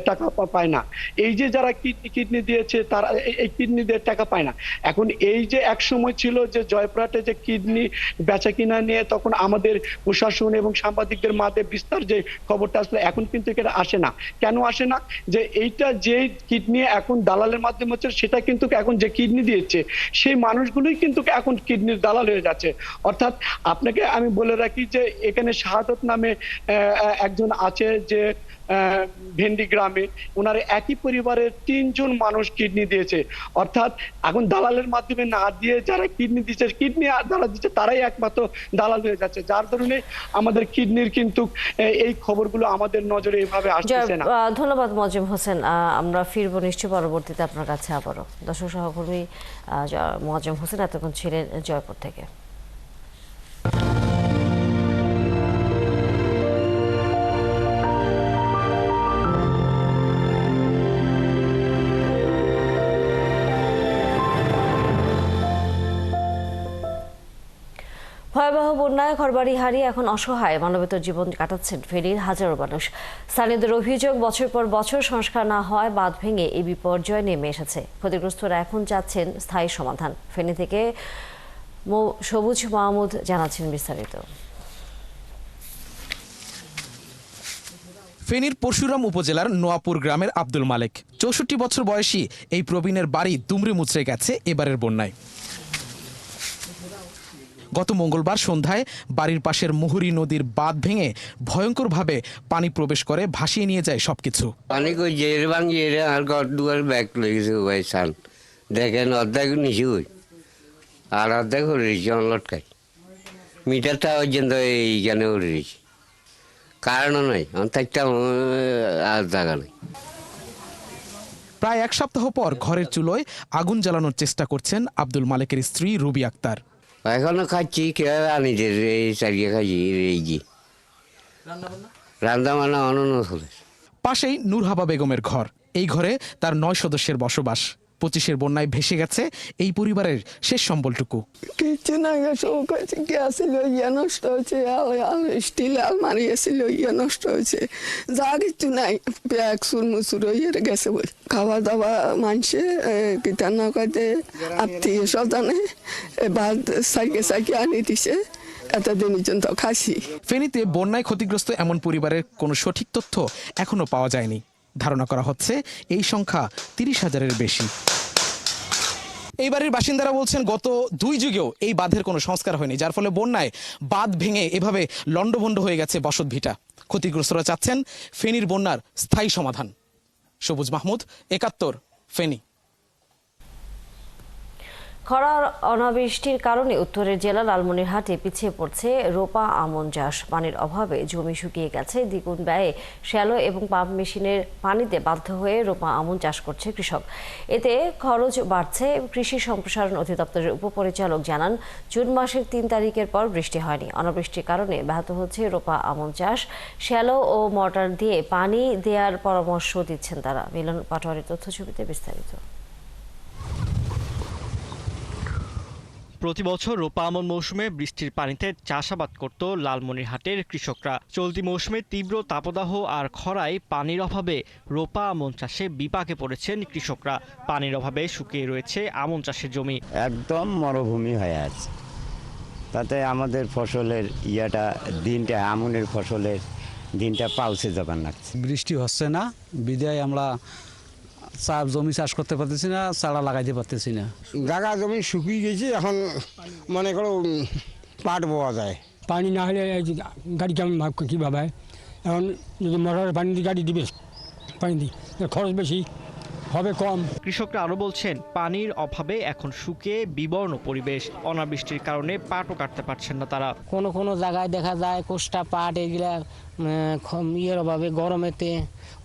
টাকা পায় না। এই যে যারা কিডনি দিয়েছে তারা এই কিডনি দিয়ে টাকা পায় না। এখন এই যে এক সময় ছিল যে জয়পুরহাটে যে কিডনি বেচা কিনা নিয়ে তখন আমাদের প্রশাসন এবং সাংবাদিকদের মাঝে বিস্তার যে খবরটা আসলে, এখন কিন্তু এটা আসে না। কেন আসে না? যে এইটা যে কিডনি এখন দালালের মাধ্যমে হচ্ছে, সেটা কিন্তু এখন যে কিডনি দিয়েছে সেই মানুষগুলোই কিন্তু এখন কিডনির দালাল হয়ে যাচ্ছে। অর্থাৎ আপনাকে আমি বলে রাখি যে এখানে শাহাদত নামে একজন আছে যে ভেন্ডি গ্রামে, ওনার একই পরিবারের 3 জন মানুষ কিডনি দিয়েছে। অর্থাৎ এখন দালালের মাধ্যমে না দিয়ে যারা কিডনি দিচ্ছে, কিডনি যারা দিচ্ছে তারাই একমাত্র দালাল হয়ে যাচ্ছে, যার কারণে আমাদের কিডনির কিন্তু এই খবরগুলো আমাদের নজরে এইভাবে আসছে না। ধন্যবাদ মোজেম হোসেন। আমরা ফিরবো নিশ্চয়ই পরবর্তীতে আপনার কাছে আবারও। দর্শক, সহকর্মী মোজেম হোসেন এতক্ষণ ছিলেন জয়পুর থেকে। ভয়াবহ বন্যায় ঘরবাড়ি হারিয়ে এখন অসহায় মানবেতর জীবন কাটাচ্ছেন ফেনীর হাজারো মানুষ। স্থানীয়দের অভিযোগ, বছর পর বছর সংস্কার না হয় বাঁধ ভেঙে এই বিপর্যয় নেমে এসেছে। ক্ষতিগ্রস্তরা এখন চাচ্ছেন স্থায়ী সমাধান। ফেনী থেকে সবুজ মাহমুদ জানাচ্ছেন বিস্তারিত। ফেনীর পরশুরাম উপজেলার নোয়াপুর গ্রামের আব্দুল মালেক ৬৪ বছর বয়সী এই প্রবীণের বাড়ি দুমড়ে মুচড়ে গেছে এবারের বন্যায়। গত মঙ্গলবার সন্ধ্যায় বাড়ির পাশের মুহুরী নদীর বাঁধ ভেঙে ভয়ঙ্করভাবে পানি প্রবেশ করে ভাসিয়ে নিয়ে যায় সবকিছু। পানি কই জের ভাঙিয়ে আর ঘর দুয়ার ব্যাগ লেগেছে ভাই সান দেখেন অর্ধেক নিচে হই আর অর্ধেক হয়ে রয়েছে অনলটকাই মিটারটা পর্যন্ত এইখানে উড়ে রয়েছে, কারণও নাই অন্তটা আর জায়গা নেই। প্রায় এক সপ্তাহ পর ঘরের চুলোয় আগুন জ্বালানোর চেষ্টা করছেন আব্দুল মালেকের স্ত্রী রুবি আক্তার। এখনো খাচ্ছি, কেউ আনি এই চারিয়ে খাচ্ছি এই যে রান্না বান্না অনন্য চলে। পাশেই নূরহাবা বেগমের ঘর। এই ঘরে তার ৯ সদস্যের বসবাস। 25-এর বন্যায় ভেসে গেছে এই পরিবারের শেষ সম্বলটুকু। কিছু না, গ্যাস ইয়ে নষ্ট হয়েছে, স্টিল আলমারি এসেছিল ইয়ে নষ্ট হয়েছে, যা কিছু নাই ব্যাগ সুরমুসুর হয়ে গেছে। বই খাওয়া দাওয়া মানছে কিতার নৌকাতে আত্মীয় স্বজনে ভাত সাইকে সাইকে আনি দিছে, এতদিন পর্যন্ত খাসি। ফেনীতে বন্যায় ক্ষতিগ্রস্ত এমন পরিবারের কোনো সঠিক তথ্য এখনো পাওয়া যায়নি। ধারণা করা হচ্ছে এই সংখ্যা 30,000-এর বেশি। এই বাড়ির বাসিন্দারা বলছেন গত 2 যুগেও এই বাঁধের কোনো সংস্কার হয়নি, যার ফলে বন্যায় বাঁধ ভেঙে এভাবে লণ্ডভণ্ড হয়ে গেছে বসতভিটা। ক্ষতিগ্রস্তরা চাচ্ছেন ফেনীর বন্যার স্থায়ী সমাধান। সবুজ মাহমুদ, 71, ফেনী। খরার অনাবৃষ্টির কারণে উত্তরের জেলা লালমনিরহাটে পিছিয়ে পড়ছে রোপা আমন চাষ। পানির অভাবে জমি শুকিয়ে গেছে। দ্বিগুণ ব্যয়ে শ্যালো এবং পাম্প মেশিনের পানিতে বাধ্য হয়ে রোপা আমন চাষ করছে কৃষক। এতে খরচ বাড়ছে। কৃষি সম্প্রসারণ অধিদপ্তরের উপপরিচালক জানান, জুন মাসের 3 তারিখের পর বৃষ্টি হয়নি। অনাবৃষ্টির কারণে ব্যাহত হচ্ছে রোপা আমন চাষ। শ্যালো ও মোটর দিয়ে পানি দেওয়ার পরামর্শ দিচ্ছেন তারা। মিলন পাটোয়ারির তথ্যছবিতে বিস্তারিত। প্রতি বছর রোপা আমন মৌসুমে বৃষ্টির পানিতে চাষাবাদ করত লালমনিরহাটের কৃষকরা। চলতি মৌসুমে তীব্র তাপদাহ আর খরায় পানির অভাবে রোপা আমন চাষে বিপাকে পড়েছেন কৃষকরা। পানির অভাবে শুকিয়ে রয়েছে আমন চাষের জমি, একদম মরুভূমি হয়ে আছে। তাতে আমাদের ফসলের দিনটা আমনের ফসলের দিনটা পালসে জবান লাগছে। বৃষ্টি হচ্ছে না বিদায় আমরা জমি চাষ করতে পারতেছি না, চারা লাগাইতে পারতেছি না। জায়গা জমি শুকিয়ে গেছে, এখন মনে করো পাট বোয়া যায়। পানি না হলে গাড়ি কেমন কীভাবে, এখন যদি মোটরের পানি দিয়ে গাড়ি দিবে, পানি দিই খরচ বেশি হবে কম। কৃষকরা আরও বলছেন, পানির অভাবে এখন শুকিয়ে বিবর্ণ পরিবেশ। অনাবৃষ্টির কারণে পাটও কাটতে পারছেন না তারা। কোনো কোনো জায়গায় দেখা যায় কোষ্টা পাট এগুলা ইয়ের অভাবে গরমেতে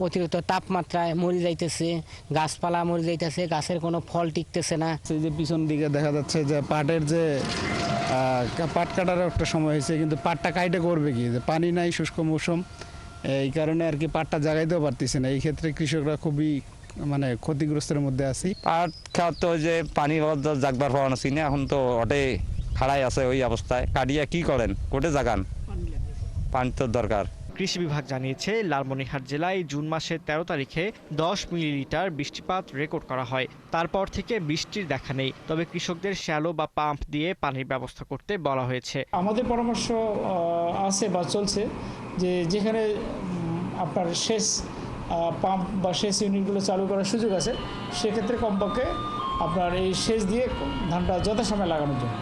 অতিরিক্ত তাপমাত্রায় মরে যাইতেছে, গাছপালা মরে যাইতেছে, গাছের কোনো ফল টিকতেছে না। যে পিছন দিকে দেখা যাচ্ছে যে পাটের যে পাট কাটার একটা সময় হয়েছে, কিন্তু পাটটা কাইটে করবে কি, যে পানি নাই, শুষ্ক মৌসুম, এই কারণে আর কি পাটটা জাগাইতেও পারতেছে না। এই ক্ষেত্রে কৃষকরা খুবই ক্ষতিগ্রস্তের মধ্যে আছি। পাট খাওয়ার তো যে পানি জাগবার পাওয়া নাছি না, এখন তো ওটে খাড়াই আছে ওই অবস্থায়। কাটিয়া কি করেন, কোটে জাগান, পানি তো দরকার। কৃষি বিভাগ জানিয়েছে, লালমনিরহাট জেলায় জুন মাসের 13 তারিখে 10 মিলিলিটার বৃষ্টিপাত রেকর্ড করা হয়। তারপর থেকে বৃষ্টির দেখা নেই। তবে কৃষকদের শ্যালো বা পাম্প দিয়ে পানির ব্যবস্থা করতে বলা হয়েছে। আমাদের পরামর্শ আছে বা চলছে যে যেখানে আপনার শেষ পাম্প বা সেচ ইউনিটগুলো চালু করার সুযোগ আছে, সেক্ষেত্রে কমপক্ষে আপনার এই সেচ দিয়ে ধানটা যথাসময়ে লাগানোর জন্য।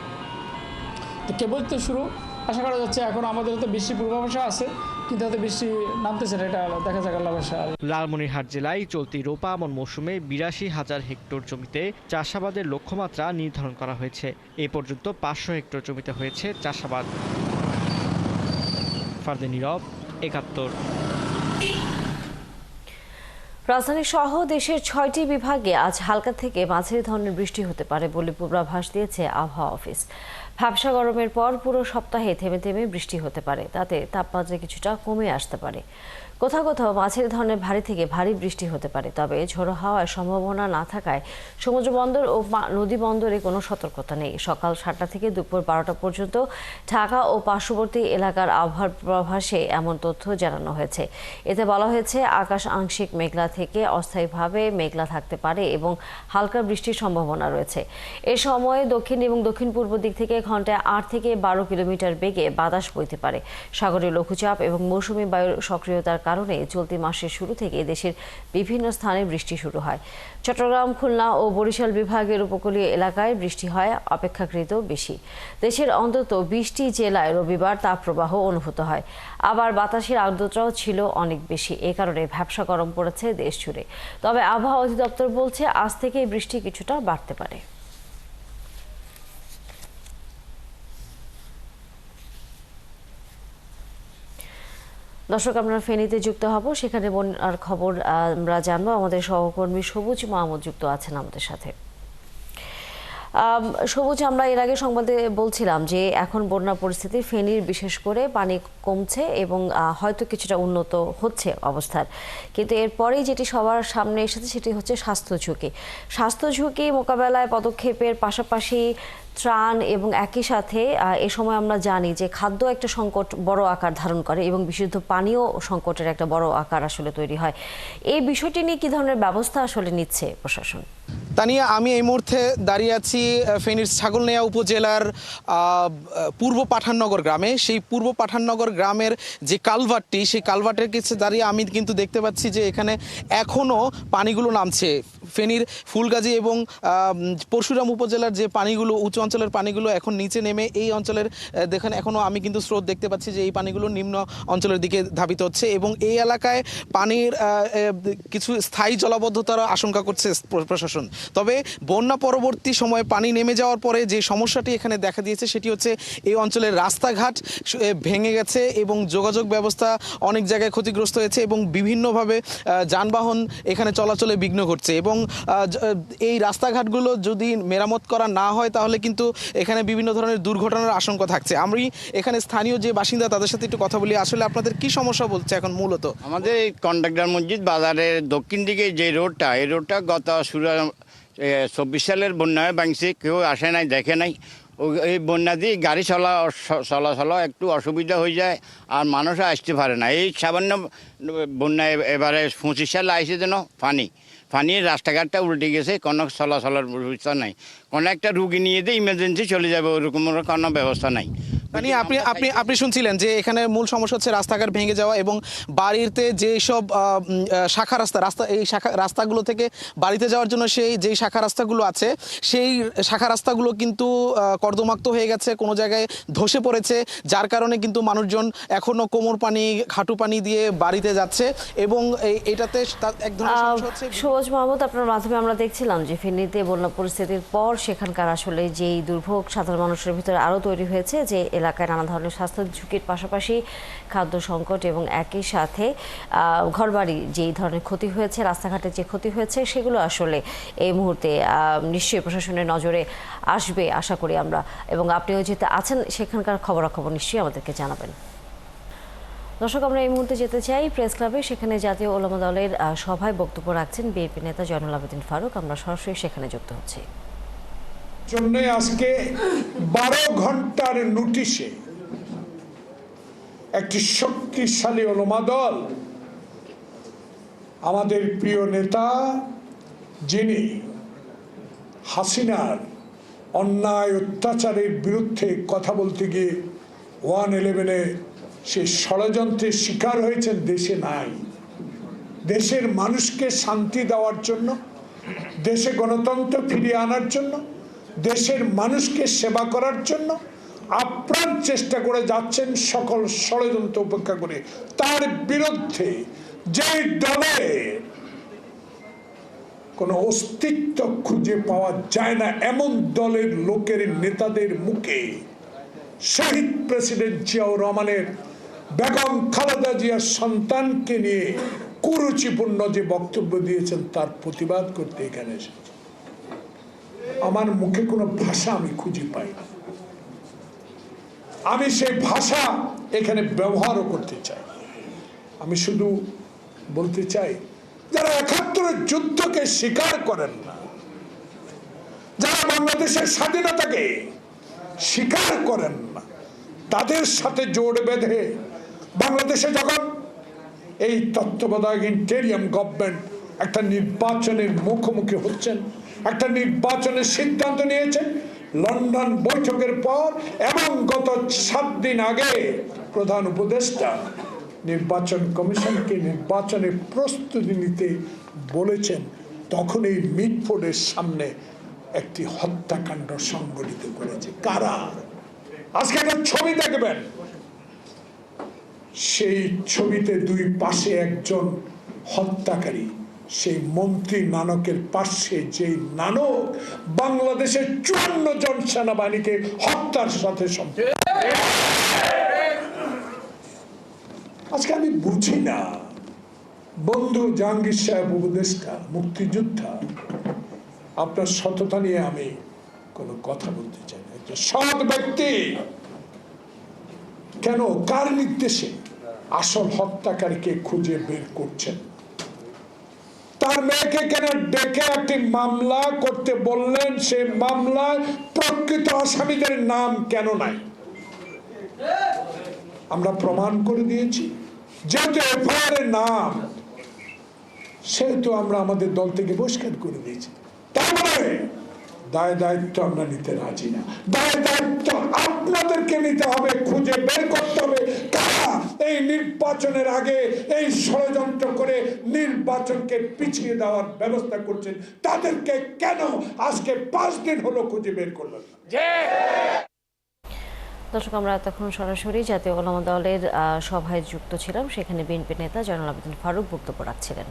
তো কেবল তো শুরু, আশা করা যাচ্ছে এখন আমাদের তো বৃষ্টির পূর্বাভাসা আছে, কিন্তু হয়তো বৃষ্টি নামতেছে না, এটা দেখা যাক আল্লাহ ভরসা। লালমনিরহাট জেলায় চলতি রোপা আমন মৌসুমে 82,000 হেক্টর জমিতে চাষাবাদের লক্ষ্যমাত্রা নির্ধারণ করা হয়েছে। এ পর্যন্ত 500 হেক্টর জমিতে হয়েছে চাষাবাদ। ফারদে নীরব, 71। রাজধানী সহ দেশের 6টি বিভাগে আজ হালকা থেকে মাঝারি ধরনের বৃষ্টি হতে পারে বলে পূর্বাভাস দিয়েছে আবহাওয়া অফিস। ভ্যাপসা গরমের পর পুরো সপ্তাহে থেমে থেমে বৃষ্টি হতে পারে, তাতে তাপমাত্রা কিছুটা কমে আসতে পারে। কোথাও কোথাও মাঝারি ধরনের ভারী থেকে ভারী বৃষ্টি হতে পারে, তবে ঝোড়ো হাওয়ার সম্ভাবনা না থাকায় সমুদ্র বন্দর ও নদী বন্দরে কোনো সতর্কতা নেই। সকাল 7টা থেকে দুপুর 12টা পর্যন্ত ঢাকা ও পার্শ্ববর্তী এলাকার আবহাওয়ার পূর্বাভাসে এমন তথ্য জানানো হয়েছে। এতে বলা হয়েছে আকাশ আংশিক মেঘলা থেকে অস্থায়ীভাবে মেঘলা থাকতে পারে এবং হালকা বৃষ্টির সম্ভাবনা রয়েছে। এ সময় দক্ষিণ এবং দক্ষিণ পূর্ব দিক থেকে ঘন্টায় 8 থেকে 12 কিলোমিটার বেগে বাতাস বইতে পারে। সাগরীয় লঘুচাপ এবং মৌসুমী বায়ুর সক্রিয়তার কারণে চলতি মাসের শুরু থেকে দেশের বিভিন্ন স্থানে বৃষ্টি শুরু হয়। চট্টগ্রাম, খুলনা ও বরিশাল বিভাগের উপকূলীয় এলাকায় বৃষ্টি হয় অপেক্ষাকৃত বেশি। দেশের অন্তত 20টি জেলায় রবিবার তাপপ্রবাহ অনুভূত হয়। আবার বাতাসের আর্দ্রতাও ছিল অনেক বেশি। এ কারণে ভ্যাপসা গরম পড়েছে দেশ জুড়ে। তবে আবহাওয়া অধিদপ্তর বলছে আজ থেকে বৃষ্টি কিছুটা বাড়তে পারে। দর্শক, আমরা ফেনীতে যুক্ত হব, সেখানে বন্যার খবর আমরা জানবো। আমাদের সহকর্মী সবুজ মাহমুদ যুক্ত আছেন আমাদের সাথে। সবুজ, আমরা এর আগে সংবাদে বলছিলাম যে এখন বন্যা পরিস্থিতি ফেনীর বিশেষ করে পানি কমছে এবং হয়তো কিছুটা উন্নত হচ্ছে অবস্থার, কিন্তু এরপরেই যেটি সবার সামনে এসেছে সেটি হচ্ছে স্বাস্থ্য ঝুঁকি। স্বাস্থ্য ঝুঁকি মোকাবেলায় পদক্ষেপের পাশাপাশি ত্রাণ এবং একই সাথে এ সময় আমরা জানি যে খাদ্য একটা সংকট বড় আকার ধারণ করে এবং বিশুদ্ধ পানীয় সংকটের একটা বড় আকার আসলে তৈরি হয়। এই বিষয়টি নিয়ে কি ধরনের ব্যবস্থা আসলে নিচ্ছে প্রশাসন? তানিয়া, আমি এই মুহূর্তে দাঁড়িয়ে আছি ফেনীর ছাগলনাইয়া উপজেলার পূর্ব পাঠাননগর গ্রামে। সেই পূর্ব পাঠাননগর গ্রামের যে কালভার্টটি, সেই কালভার্টের কাছে দাঁড়িয়ে আমি কিন্তু দেখতে পাচ্ছি যে এখানে এখনও পানিগুলো নামছে। ফেনীর ফুলগাজী এবং পরশুরাম উপজেলার যে পানিগুলো, উঁচু অঞ্চলের পানিগুলো এখন নিচে নেমে এই অঞ্চলের দেখেন এখনও আমি কিন্তু স্রোত দেখতে পাচ্ছি যে এই পানিগুলো নিম্ন অঞ্চলের দিকে ধাবিত হচ্ছে এবং এই এলাকায় পানির কিছু স্থায়ী জলাবদ্ধতার আশঙ্কা করছে প্রশাসন। তবে বন্যা পরবর্তী সময়ে পানি নেমে যাওয়ার পরে যে সমস্যাটি এখানে দেখা দিয়েছে সেটি হচ্ছে এই অঞ্চলের রাস্তাঘাট ভেঙে গেছে এবং যোগাযোগ ব্যবস্থা অনেক জায়গায় ক্ষতিগ্রস্ত হয়েছে এবং বিভিন্নভাবে যানবাহন এখানে চলাচলে বিঘ্ন ঘটছে এবং এই রাস্তাঘাটগুলো যদি মেরামত করা না হয় তাহলে কিন্তু এখানে বিভিন্ন ধরনের দুর্ঘটনার আশঙ্কা থাকছে। আমি এখানে স্থানীয় যে বাসিন্দা তাদের সাথে একটু কথা বলি। আসলে আপনাদের কি সমস্যা বলছে এখন মূলত? আমাদের এই কন্ট্রাক্টর মসজিদ বাজারের দক্ষিণ দিকে যে রোডটা, এই রোডটা গত 24 সালের বন্যায় ভাঙছে, কেউ আসে নাই, দেখে নাই। এই বন্যা দিয়ে গাড়ি চলাচল একটু অসুবিধা হয়ে যায় আর মানুষও আসতে পারে না। এই সামান্য বন্যায় এবারে 25 সালে আইসে যেন পানির রাস্তাঘাটটা উল্টে গেছে, কোনো চলাচলের ব্যবস্থা নাই। কোনো একটা রুগী নিয়ে দিয়ে ইমার্জেন্সি চলে যাবে, ওরকম কোনো ব্যবস্থা নাই। মানে আপনি শুনছিলেন যে এখানে মূল সমস্যা হচ্ছে রাস্তাঘাট ভেঙে যাওয়া এবং বাড়িতে যেসব শাখা রাস্তা এই রাস্তাগুলো থেকে বাড়িতে যাওয়ার জন্য যেই শাখা রাস্তাগুলো আছে সেই শাখা রাস্তাগুলো কিন্তু কর্দমাক্ত হয়ে গেছে, কোনো জায়গায় ধসে পড়েছে, যার কারণে কিন্তু মানুষজন এখনো কোমর পানি, হাঁটু পানি দিয়ে বাড়িতে যাচ্ছে এবং এটাতে এক ধরনের সমস্যা হচ্ছে। সবুজ মাহমুদ, আপনার মাধ্যমে আমরা দেখছিলাম যে ফেনীতে বন্যা পরিস্থিতির পর সেখানকার আসলে যেই দুর্ভোগ সাধারণ মানুষের ভিতরে আরও তৈরি হয়েছে, যে এলাকায় নানা ধরনের স্বাস্থ্য ঝুঁকির পাশাপাশি খাদ্য সংকট এবং একই সাথে ঘরবাড়ি যেই ধরনের ক্ষতি হয়েছে, রাস্তাঘাটের যে ক্ষতি হয়েছে, সেগুলো আসলে এই মুহূর্তে নিশ্চয়ই প্রশাসনের নজরে আসবে আশা করি আমরা। এবং আপনিও যেতে আছেন সেখানকার খবরাখবর নিশ্চয়ই আমাদেরকে জানাবেন। দর্শক, আমরা এই মুহূর্তে যেতে চাই প্রেস ক্লাবে। সেখানে জাতীয় ওলামা দলের সভায় বক্তব্য রাখছেন বিএনপি নেতা জয়নুল আবেদিন ফারুক। আমরা সরাসরি সেখানে যুক্ত হচ্ছি। জন্য আজকে 12 ঘন্টার নোটিশে একটি শক্তিশালী ওলামা দল আমাদের প্রিয় নেতা, যিনি হাসিনার অন্যায় অত্যাচারের বিরুদ্ধে কথা বলতে গিয়ে 1/11-এ সেই ষড়যন্ত্রের শিকার হয়েছেন, দেশে নাই। দেশের মানুষকে শান্তি দেওয়ার জন্য, দেশে গণতন্ত্র ফিরিয়ে আনার জন্য, দেশের মানুষকে সেবা করার জন্য আপ্রাণ চেষ্টা করে যাচ্ছেন, সকল ষড়যন্ত্র উপেক্ষা করে। তার বিরুদ্ধে যে দলের কোনো অস্তিত্ব খুঁজে পাওয়া যায় না এমন দলের লোকের নেতাদের মুখে শহীদ প্রেসিডেন্ট জিয়াউর রহমানের বেগম খালেদা জিয়ার সন্তানকে নিয়ে কুরুচিপূর্ণ যে বক্তব্য দিয়েছেন তার প্রতিবাদ করতে এখানে এসেছি। আমার মুখে কোনো ভাষা আমি খুঁজে পাই না। আমি সেই ভাষা এখানে ব্যবহারও করতে চাই। আমি শুধু বলতে চাই, যারা ৭১ যুদ্ধকে স্বীকার করেন না, যারা বাংলাদেশের স্বাধীনতাকে স্বীকার করেন না, তাদের সাথে জোট বেঁধে বাংলাদেশে যখন এই তত্ত্বাবধায়ক ইন্টেরিয়াম গভর্নমেন্ট একটা নির্বাচনের মুখোমুখি হচ্ছেন, একটা নির্বাচনের সিদ্ধান্ত নিয়েছেন লন্ডন বৈঠকের পর, এবং গত 7 দিন আগে প্রধান উপদেষ্টা নির্বাচন কমিশনকে নির্বাচনের প্রস্তুতি নিতে বলেছেন, তখন এই মিটফোর্ডের সামনে একটি হত্যাকাণ্ড সংঘটিত করেছে। কারা? আজকে একটা ছবি দেখবেন, সেই ছবিতে দুই পাশে একজন হত্যাকারী, সেই মন্ত্রী নানকের পাশে যে নানক বাংলাদেশের 54 জন সেনাবাহিনীকে হত্যার সাথে সম্পৃক্ত। আজকে আমি বুঝি না, বন্ধু জাহাঙ্গীর সাহেব উপদেষ্টা, মুক্তিযোদ্ধা, আপনার সততা নিয়ে আমি কোনো কথা বলতে চাই না। একটা সৎ ব্যক্তি কেন, কার নির্দেশে আসল হত্যাকারীকে খুঁজে বের করছেন? তার মেয়েকে কেন ডেকে একটি মামলা করতে বললেন? সে মামলায় প্রকৃত আসামিদের নাম কেন নাই? আমরা প্রমাণ করে দিয়েছি, যেহেতু এফআইআর এর নাম, সেহেতু আমরা আমাদের দল থেকে বহিষ্কার করে দিয়েছি। তারপরে দায় দায়িত্ব আমরা নিতে রাজি না। দায় দায়িত্ব আপনাদেরকে নিতে হবে, খুঁজে বের করতে হবে কারা এই নির্বাচনের আগে এই ষড়যন্ত্র করে নির্বাচনকে পিছিয়ে দেওয়ার ব্যবস্থা করছেন। তাদেরকে কেন আজকে 5 দিন হলো খুঁজে বের করলেন? দর্শক, আমরা এতক্ষণ সরাসরি জাতীয় ওলামা দলের সভায় যুক্ত ছিলাম। সেখানে বিএনপি নেতা জয়নুল আবেদিন ফারুক বক্তব্য রাখছিলেন।